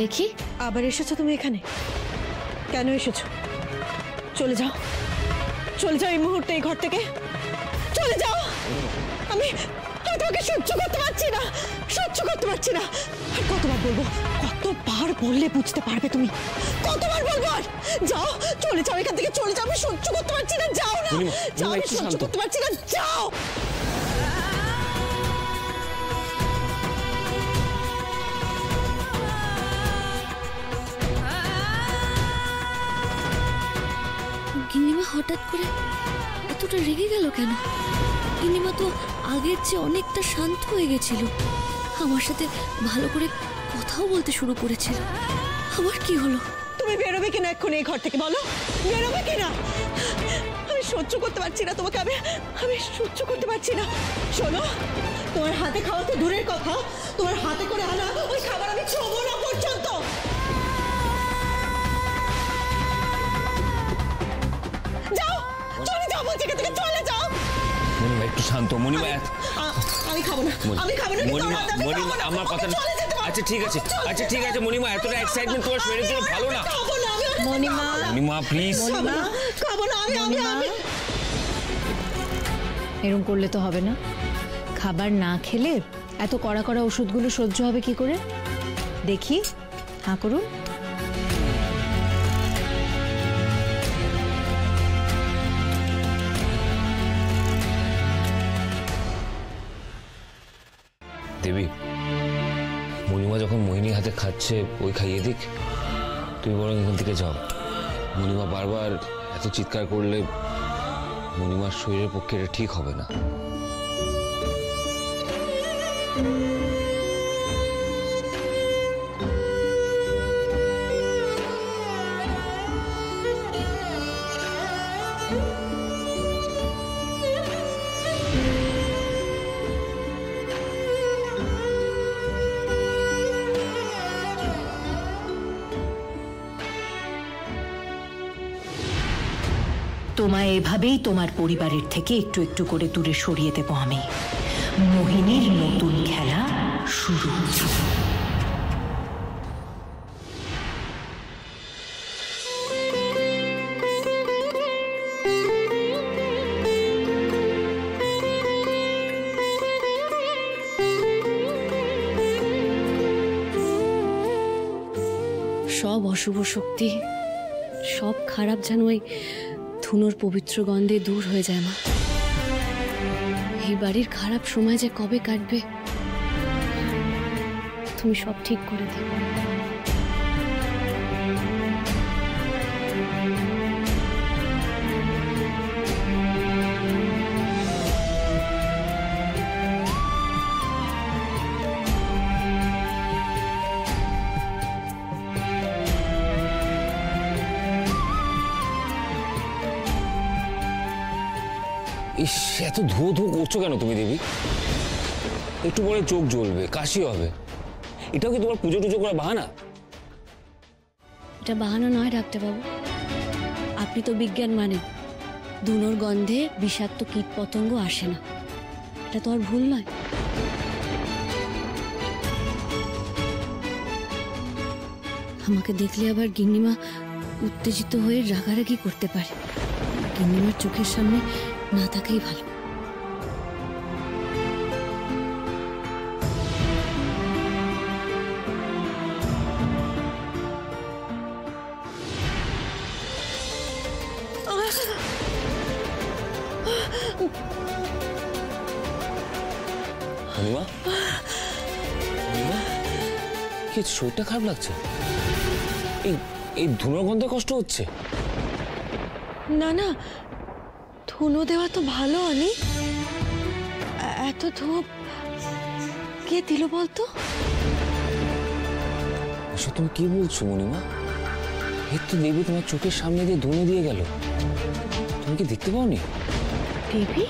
দেখি আবার এসেছো তুমি এখানে? কেন এসেছো? চলে যাও, চলে যাও এই মুহূর্তে এই ঘর থেকে, চলে যাও। আমি তোমাকে সহ্য করতে পারছি না, সহ্য করতে পারছি না। আর কতবার বলবো, কতবার বললে বুঝতে পারবে তুমি? কতবার বলবো? আর যাও, চলে যাও এখান থেকে, চলে যাও। আমি সহ্য করতে পারছি না, যাও না, যাও। আমি সহ্য করতে পারছি না, যাও। গিন্নিমা হঠাৎ করে এতটা রেগে গেল কেন? গিন্নিমা তো আগের চেয়ে অনেকটা শান্ত হয়ে গেছিল, আমার সাথে ভালো করে কথাও বলতে শুরু করেছিল। আমার কি হলো? তুমি বেরোবে কিনা এক্ষুনি এই ঘর থেকে? বলো, বেরোবে কিনা? আমি সহ্য করতে পারছি না তোমাকে, আমি সহ্য করতে পারছি না। শোনো, তোমার হাতে খাওয়া তো দূরের কথা, তোমার হাতে করে আনা ওই খাবার আমি ছোবো না পর্যন্ত। যাও, চলে যাও বলছি, এখান থেকে চলে যাও। মনিমা একটু শান্ত। মনিমা আমি খাবো না, আমি খাবো না। মনিমা আমার কথা। আচ্ছা ঠিক আছে, আচ্ছা ঠিক আছে মনিমা, এতটা এক্সাইটমেন্ট তোমার শরীরের জন্য ভালো না। মনিমা, মনিমা প্লিজ। খাবো না আমি। এরকম করলে তো হবে না। খাবার না খেলে এত কড়া কড়া ওষুধগুলো সহ্য হবে কি করে? দেখি, হাঁ করুন। দেবী, মনিমা যখন মোহিনীর হাতে খাচ্ছে, ওই খাইয়ে দিক। তুমি বরং এখান থেকে যাও। মনিমা বারবার এত চিৎকার করলে মনিমার শরীরের পক্ষে এটা ঠিক হবে না। তোমায় এভাবেই তোমার পরিবারের থেকে একটু একটু করে দূরে সরিয়ে দেব আমি। মোহিনীর নতুন খেলা শুরু। সব অশুভ শক্তি, সব খারাপ যেন ওই ধুনোর পবিত্র গন্ধে দূর হয়ে যায় মা। এই বাড়ির খারাপ সময় যে কবে কাটবে তুমি সব ঠিক করে দিও। ইস, এত ধুয়ো ধুয়ো করছো কেন তুমি দেবী? একটু পরে চোখ জ্বলবে, কাশি হবে। এটাও কি তোমার পুজো টুজো করা বাহানা? এটা বাহানা নয় ডাক্তারবাবু, আপনি তো বিজ্ঞান মানেন। ধুনোর গন্ধে বিষাক্ত কীট পতঙ্গ আসে না, এটা তো আর ভুল নয়। আমাকে দেখলে আবার গিন্নিমা উত্তেজিত হয়ে রাগারাগি করতে পারে। গিন্নিমার চোখের সামনে না থাকাই ভালো। মনিমা, কি শরীরটা খারাপ লাগছে? এই ধুনোর গন্ধে কষ্ট হচ্ছে? না না, ধুনো দেওয়া তো ভালো আনি। এত ধূপ কে দিল বলতো? এসব তুমি কি বলছো মনিমা? এই তো দেবী তোমার চোখের সামনে দিয়ে ধুনো দিয়ে গেল, তুমি কি দেখতে পাওনি? দেবী?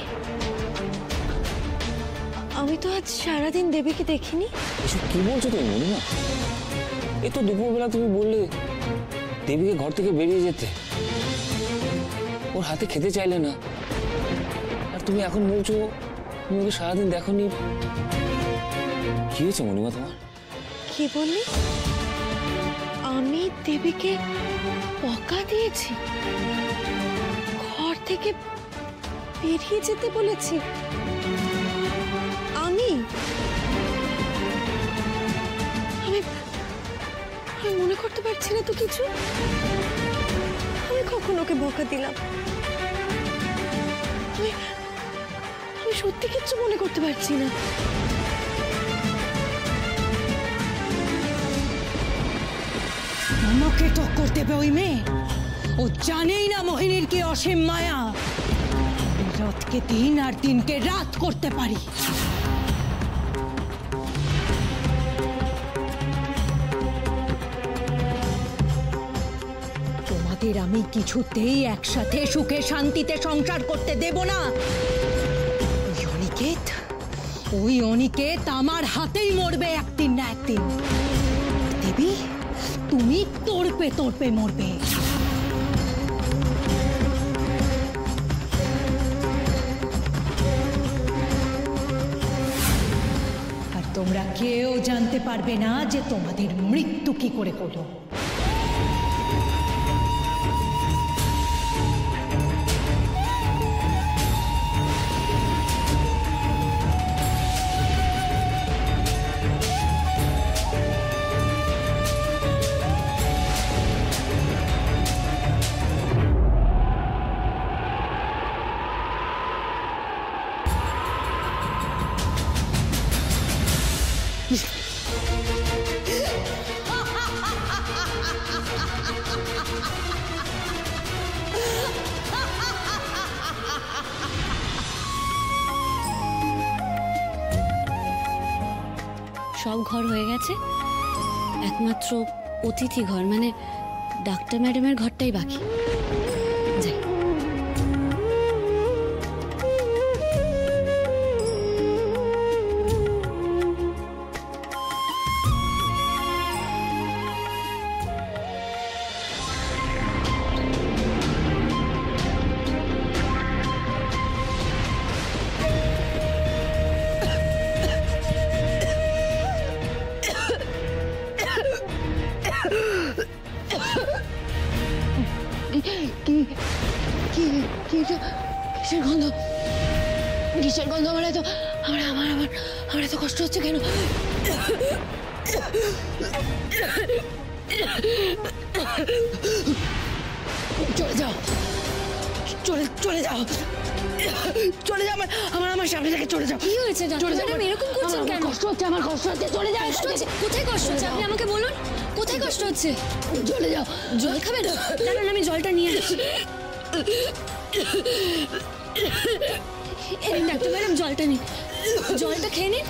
আমি তো আজ সারাদিন দেবীকে দেখিনি। এসব কি বলছো তুমি মনিমা? এই তো দুপুরবেলা তুমি বললে দেবীকে ঘর থেকে বেরিয়ে যেতে, ওর হাতে খেতে চাইলে না, আর তুমি এখন বলছো তুমি ওকে সারাদিন দেখোনি। কি হয়েছে মনিমা তোমার? কি বললি? আমি দেবীকে বকা দিয়েছি, ঘর থেকে বেরিয়ে যেতে বলেছি? আমি আমি আমি মনে করতে পারছি না তো কিছু। আমি কখন ওকে বকা দিলাম? আমি আমি সত্যি কিচ্ছু মনে করতে পারছি না। আমাকে টক্কর দেবে ওই মেয়ে? ও জানেই না মোহিনীর কি অসীম মায়া। রাতকে দিন আর দিনকে রাত করতে পারি। তোমাদের আমি কিছুতেই একসাথে সুখে শান্তিতে সংসার করতে দেব না। ওই অনিকেত আমার হাতেই মরবে একদিন না একদিন। দেবী, তুমি তড়পে তড়পে মরবে। আর তোমরা কেউ জানতে পারবে না যে তোমাদের মৃত্যু কি করে হলো। সব ঘর হয়ে গেছে, একমাত্র অতিথি ঘর মানে ডাক্তার ম্যাডামের ঘরটাই বাকি। যাই। কিসের গন্ধ? কিসের গন্ধ? আমার এত কষ্ট হচ্ছে কেন? চলে যাও, চলে যাও, আমার সামনে থেকে চলে যাও। কি হয়েছে ডাক্তার ম্যাডাম, এরকম করছেন কেন? কষ্ট হচ্ছে, আমার কষ্ট হচ্ছে। চলে যাও। কষ্ট হচ্ছে? কোথায় কষ্ট হচ্ছে আপনি আমাকে বলুন, কোথায় কষ্ট হচ্ছে? চলে যাও। জল খাবেন? না না, আমি জলটা নিয়ে আসি। ডাক্তার ম্যাডাম জলটা নিন, জলটা খেয়ে নিন।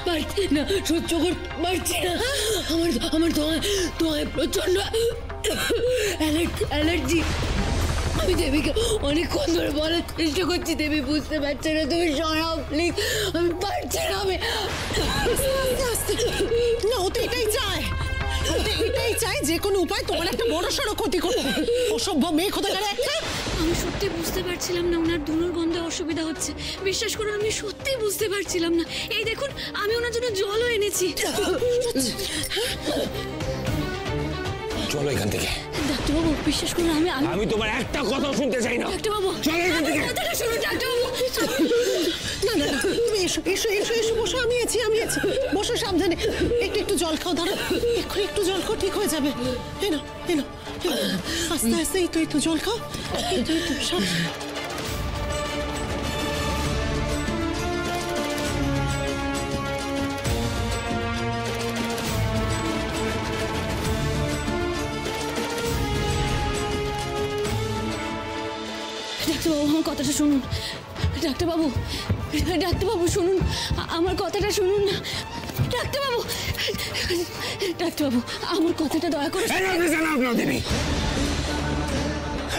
পারছি না, সহ্য করতে পারছি না। আমার তোমায় প্রচন্ড অ্যালার্জি। আমি দেবীকে অনেকক্ষণ ধরে বলার চেষ্টা করছি, দেবী বুঝতে পারছে না। তুমি সরাও প্লিজ, আমি পারছি না। আমি না, ও তো এটাই চায়, এটাই চায় যে কোনো উপায় তোমার একটা বড় সড়ো ক্ষতি করতে। অসভ্য মেয়ে কোথাকার একটা। আমি সত্যি বুঝতে পারছিলাম না ওনার দুনোর গন্ধে অসুবিধা হচ্ছে। বিশ্বাস করুন, আমি সত্যি বুঝতে পারছিলাম না। এই দেখুন, আমি ওনার জন্য জলও এনেছি। চলো এখান থেকে। ডাক্তারবাবু বিশ্বাস করুন, আমি তোমার একটা কথা শুনতে চাই না। ডাক্তারবাবু, চলো এখান থেকে। কথাটা শুনুন ডাক্তারবাবু। না না না, তুমি এসো এসো এসো এসো, বসো, আমি আছি বসো সাবধানে, একটু একটু জল খাও, ধরো একটু জল খাও, ঠিক হয়ে যাবে। এনো এনো আস্তে আস্তে, এই তো জল খাও, এই তো সব। ডাক্তারবাবু আমার কথাটা শুনুন, ডাক্তারবাবু ডাক্তারবাবু শুনুন, আমার কথাটা শুনুন না, ডাক্তারবাবু ডাক্তারবাবু আমার কথাটা দয়া করে। দেবী,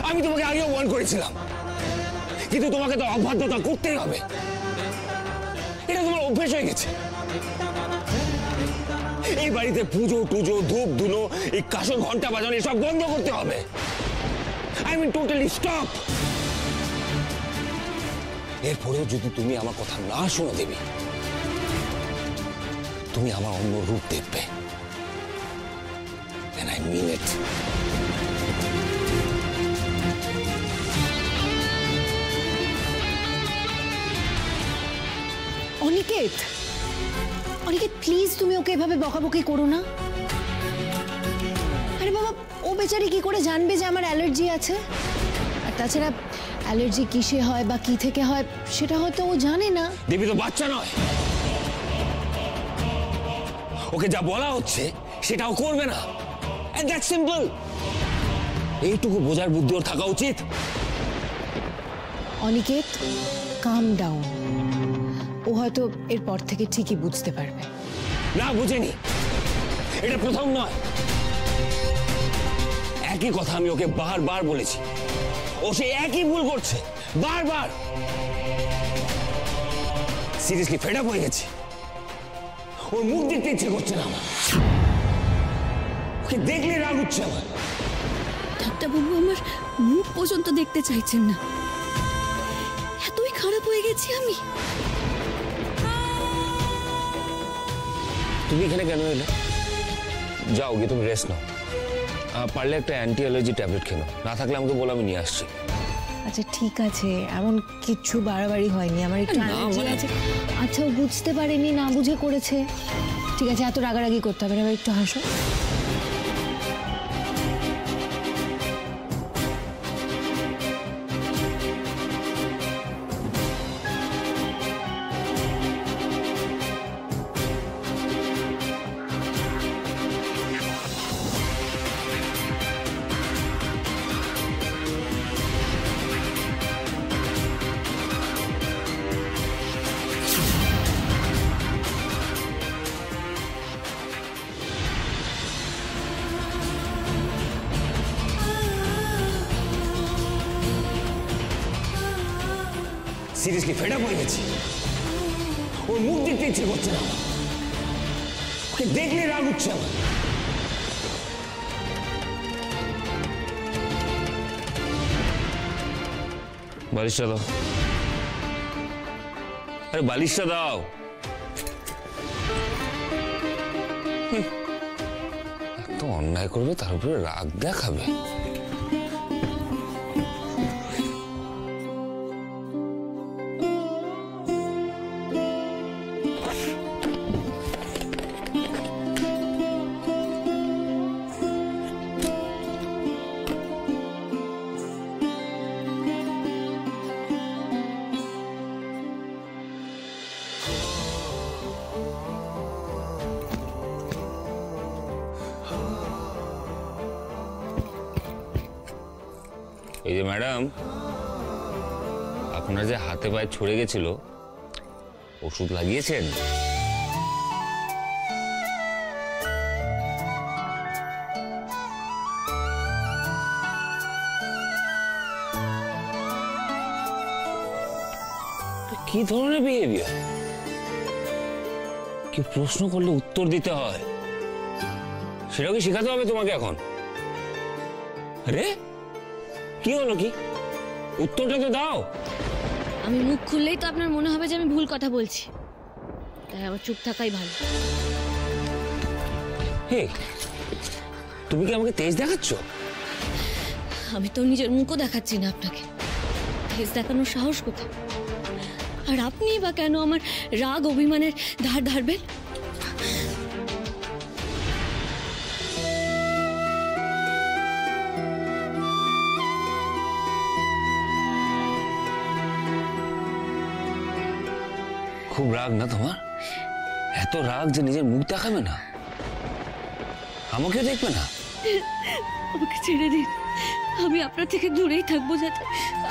আমি তোমাকে আগেও ওয়ার্ন করেছিলাম, কিন্তু তোমাকে তো অবাধ্যতা করতেই হবে, এটা তোমার অভ্যেস হয়ে গেছে। এই বাড়িতে পুজো টুজো ধূপ ধুনো, এই কাসর ঘন্টা বাজানো সব বন্ধ করতে হবে। I mean totally stop. এরপরেও যদি তুমি আমার কথা না শোনো দেবী, তুমি আমার অন্য রূপ দেখবে। And I mean it. Aniket, Aniket please তুমি ওকে এভাবে বকাবকি করো না। আরে বাবা, ও বেচারি কি করে জানবে যে আমার অ্যালার্জি আছে? আর তাছাড়া অ্যালার্জি কিসে হয় বা কি থেকে হয় সেটা হয়তো ও জানে না। দেবী তো বাচ্চা নয়, ওকে যা বলা হচ্ছে সেটাও করবে না। And that's simple. এইটুকু বোঝার বুদ্ধি ওর থাকা উচিত। অনিকেত কাম ডাউন, ও হয়তো এরপর থেকে ঠিকই বুঝতে পারবে। না, বুঝেনি, এটা প্রথম নয়। একই কথা আমি ওকে বারবার বলেছি, ও সে একই ভুল করছে বারবার। সিরিয়াসলি ফেড আপ হয়ে গেছে, ওর মুখ দেখতে ইচ্ছে করছে না আমার, ওকে দেখলে রাগ উঠছে আমার। ডাক্তারবাবু আমার মুখ পর্যন্ত দেখতে চাইছেন না, এতই খারাপ হয়ে গেছি আমি। তুমি এখানে কেন এলে? যাও গিয়ে তুমি রেস্ট নাও, পারলে একটা অ্যান্টি অ্যালার্জি ট্যাবলেট খেলো, না থাকলে আমাকে বলো, আমি নিয়ে আসছি। আচ্ছা ঠিক আছে, এমন কিচ্ছু বাড়াবাড়ি হয়নি, আমার একটু অ্যালার্জি আছে। আচ্ছা ও বুঝতে পারেনি, না বুঝে করেছে। ঠিক আছে, এত রাগারাগি করতে হবে না, এবার একটু হাসো। সিরিয়াসলি ফেড আপ হয়ে গেছি, ওর মুখ দেখতে ইচ্ছে করছে না, ওকে দেখলে রাগ উঠছে আমার। বালিশটা দাও, আরে বালিশটা দাও। এত অন্যায় করবে, তার উপরে রাগ দেখাবে। এই যে ম্যাডাম, আপনার যে হাতে পায়ে ছড়ে গেছিল, ওষুধ লাগিয়েছেন? কি ধরনের বিহেভিয়ার? কি প্রশ্ন করলে উত্তর দিতে হয়, সেটাও কি শেখাতে হবে তোমাকে এখন? আরে কি হলো, কি উত্তরটা তো দাও। আমি মুখ খুললেই তো আপনার মনে হবে যে আমি ভুল কথা বলছি, তাই আবার চুপ থাকাই ভালো। হে, তুমি কি আমাকে তেজ দেখাচ্ছ? আমি তো নিজের মুখও দেখাচ্ছি না আপনাকে, তেজ দেখানোর সাহস কোথায়? আর আপনি বা কেন আমার রাগ অভিমানের ধার ধারবেন? খুব রাগ না তোমার? এত রাগ যে নিজের মুখ দেখাবে না, আমাকেও দেখবে না? আমাকে ছেড়ে দিন, আমি আপনার থেকে দূরেই থাকবো, যাতে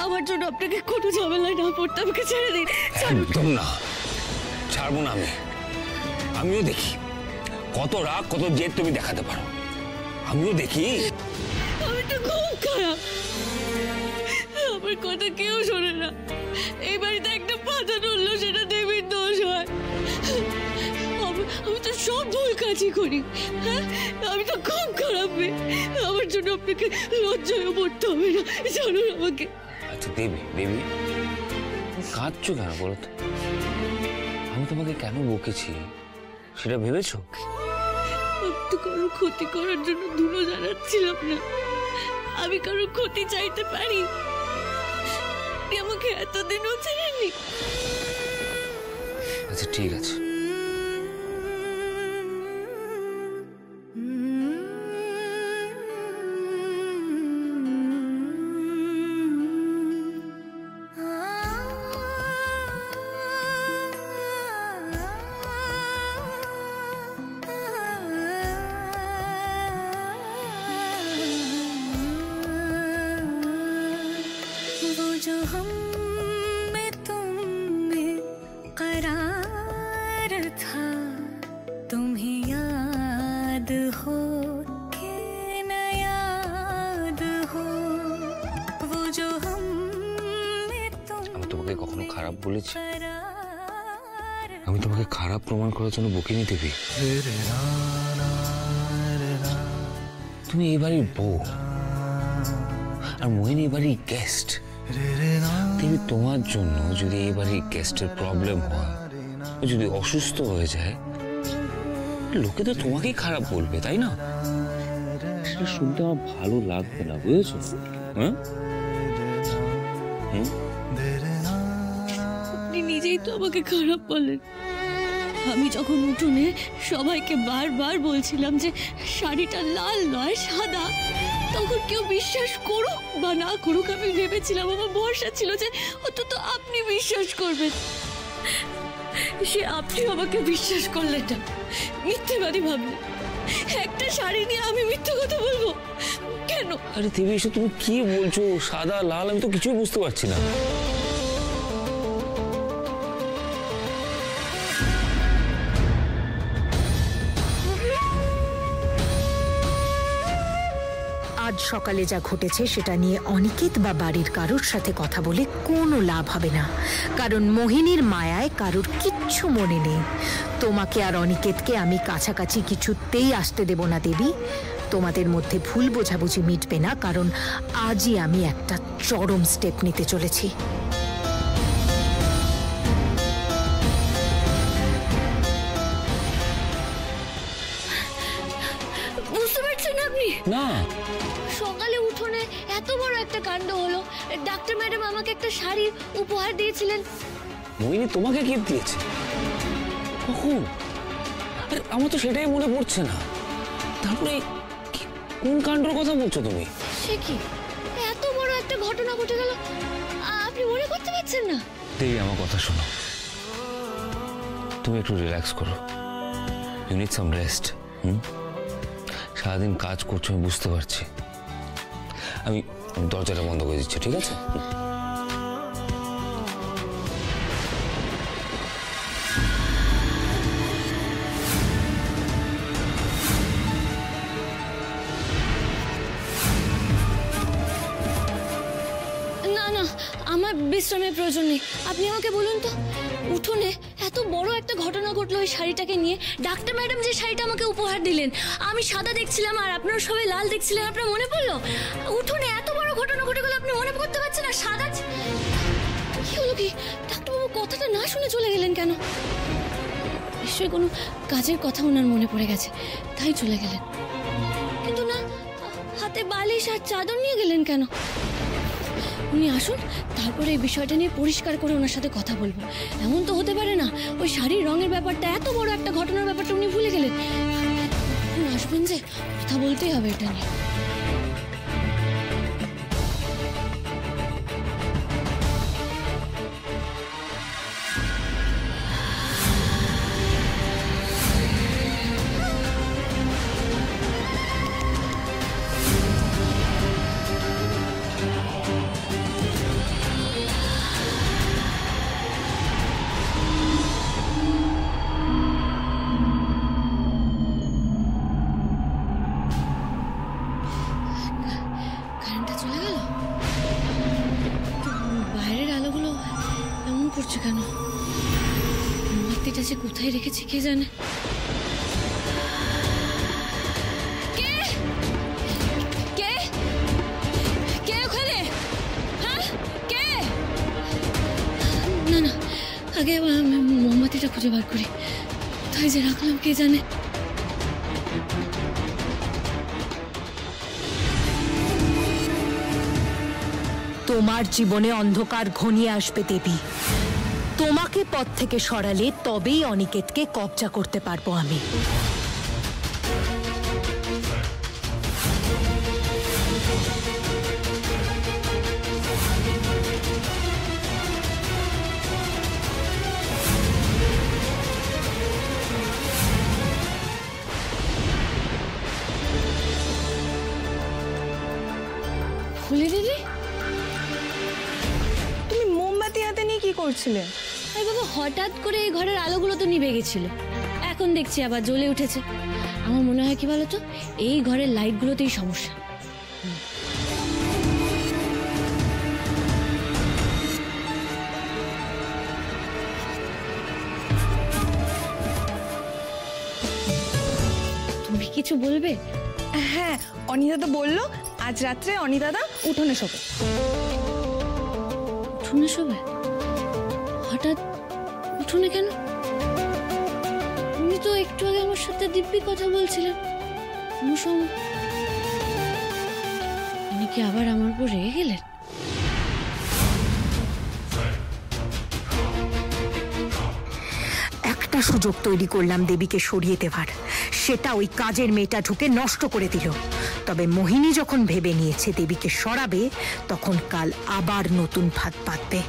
আমার জন্য আপনাকে কোনো ঝামেলায় না পড়তে। আমাকে ছেড়ে দিন। একদম না, ছাড়বো না আমি। আমিও দেখি কত রাগ কত জেদ তুমি দেখাতে পারো, আমিও দেখি। আমি তো খুব খারাপ, আমার কথা কেউ শোনে না। এই বাড়িতে একটা পাতা নড়লো সেটা দেবীর দোষ হয়। আমি তো সব ভুল কাজই করি। হ্যাঁ, আমি তো খুব খারাপ মেয়ে। আমার জন্য আপনাকে লজ্জায় পড়তে হবে না, জানুন আমাকে। আচ্ছা দেবী, দেবী কাঁদছো কেন বলো তো? আমি তোমাকে কেন বকেছি সেটা ভেবেছো? আমি তো কারোর ক্ষতি করার জন্য ধুলো জানাচ্ছিলাম না। আমি কারোর ক্ষতি চাইতে পারি? আপনি আমাকে এতদিনও চেনেননি। আচ্ছা ঠিক আছে, जो हम में तुम में करार था, तुम्हें याद हो कि न याद हो, वो जो हम में तुम আমি তোমাকে কখনো খারাপ বলেছি? करार আমি তোমাকে খারাপ প্রমাণ করার জন্য বকিনি দেবী। তুমি এই বাড়ির বউ আর মোহিনী এই বাড়ির গেস্ট। দেবী, তোমার জন্য যদি এই বাড়ির গেস্টের প্রবলেম হয়, ও যদি অসুস্থ হয়ে যায়, লোকে তো তোমাকেই খারাপ বলবে, তাই না? সেটা শুনতে আমার ভালো লাগবে না, বুঝেছো? হ্যাঁ, আপনি নিজেই তো আমাকে খারাপ বলেন। আমি যখন উঠোনে সবাইকে বারবার বলছিলাম যে শাড়িটা লাল নয় সাদা, তখন কেউ বিশ্বাস করুক বা না করুক, আমি ভেবেছিলাম, আমার ভরসা ছিল যে অন্তত আপনি বিশ্বাস করবেন। সে আপনি আমাকে বিশ্বাস করলেন না, মিথ্যেবাদী ভাবলেন। একটা শাড়ি নিয়ে আমি মিথ্যে কথা বলবো কেন? আরে দেবী, এসব তুমি কি বলছো? সাদা লাল আমি তো কিছুই বুঝতে পারছি না। আজ সকালে যা ঘটেছে সেটা নিয়ে অনিকেত বা বাড়ির কারোর সাথে কথা বলে কোনো লাভ হবে না, কারণ মোহিনীর মায়ায় কারোর কিচ্ছু মনে নেই। তোমাকে আর অনিকেতকে আমি কাছাকাছি কিছুতেই আসতে দেব না দেবী। তোমাদের মধ্যে ভুল বোঝাবুঝি মিটবে না, কারণ আজই আমি একটা চরম স্টেপ নিতে চলেছি। বুঝতে পারছেন আপনি? না, সকালে উঠোনে এত বড় একটা কাণ্ড হলো। ডাক্তার ম্যাডাম আমাকে একটা শাড়ি উপহার দিয়েছিলেন। মোহিনী তোমাকে গিফট দিয়েছে? কখন? আরে আমার তো সেটাই মনে পড়ছে না। তারপরে কোন কাণ্ডের কথা বলছো তুমি? সে কি, এত বড় একটা ঘটনা ঘটে গেল, আপনি মনে করতে পারছেন না? দেবী, আমার কথা শোনো, তুমি একটু রিল্যাক্স করো। You need some rest. সারাদিন কাজ করছো আমি বুঝতে পারছি। আমি দরজাটা বন্ধ করে দিচ্ছি, ঠিক আছে? না না, আমার বিশ্রামের প্রয়োজন নেই। আপনি আমাকে বলুন তো, উঠোনে এত বড় একটা ঘটনা ঘটলো ওই শাড়িটাকে নিয়ে। ডাক্তার ম্যাডাম যে শাড়িটা আমাকে উপহার দিলেন, আমি সাদা দেখছিলাম আর আপনারা সবাই লাল দেখছিলেন, আপনার মনে পড়লো? উঠোনে এত বড় ঘটনা ঘটে গেল, আপনি মনে করতে পারছেন না? সাদা কি হলো? কি ডাক্তারবাবু কথাটা না শুনে চলে গেলেন কেন? নিশ্চয়ই কোনো কাজের কথা ওনার মনে পড়ে গেছে, তাই চলে গেলেন। কিন্তু না, হাতে বালিশ আর চাদর নিয়ে গেলেন কেন? উনি আসুন, তারপরে এই বিষয়টা নিয়ে পরিষ্কার করে ওনার সাথে কথা বলবো। এমন তো হতে পারে না ওই শাড়ির রঙের ব্যাপারটা, এত বড় একটা ঘটনার ব্যাপারটা উনি ভুলে গেলেন। উনি আসবেন যে, কথা বলতেই হবে এটা নিয়ে। কারেন্টটা চলে গেল, বাইরের আলোগুলো এমন করছে কেন? মোমবাতিটা যে কোথায় রেখেছি কে জানে। কে কে কে ওখানে? হ্যাঁ, কে? না না, আগে মোমবাতিটা খুঁজে বার করি। কোথায় যে রাখলাম কে জানে। তোমার জীবনে অন্ধকার ঘনিয়ে আসবে দেবী। তোমাকে পথ থেকে সরালে তবেই অনিকেতকে কবজা করতে পারবো আমি। ফুলি দিদি, তুমি মোমবাতি হাতে নিয়ে কি করছিলে? আরে বাবা, হঠাৎ করে এই ঘরের আলোগুলো তো নিভে গেছিল, এখন দেখছি আবার জ্বলে উঠেছে। আমার মনে হয় কি বলতো, এই ঘরের লাইটগুলোতেই সমস্যা। তুমি কিছু বলবে? হ্যাঁ, অনিদাদা বললো আজ রাত্রে অনিদাদা উঠোনে শোবে। উঠোনে শোবে? হঠাৎ উঠোনে কেন? উনি তো একটু আগে আমার সাথে দিব্যি কথা বলছিলেন। কোনো সময় উনি কি আবার আমার উপর রেগে গেলেন? একটা সুযোগ তৈরি করলাম দেবীকে সরিয়ে দেওয়ার, সেটা ওই কাজের মেয়েটা ঢুকে নষ্ট করে দিল। তবে মোহিনী যখন ভেবে নিয়েছে দেবীকে সরাবে, তখন কাল আবার নতুন ফাঁদ পাতবে।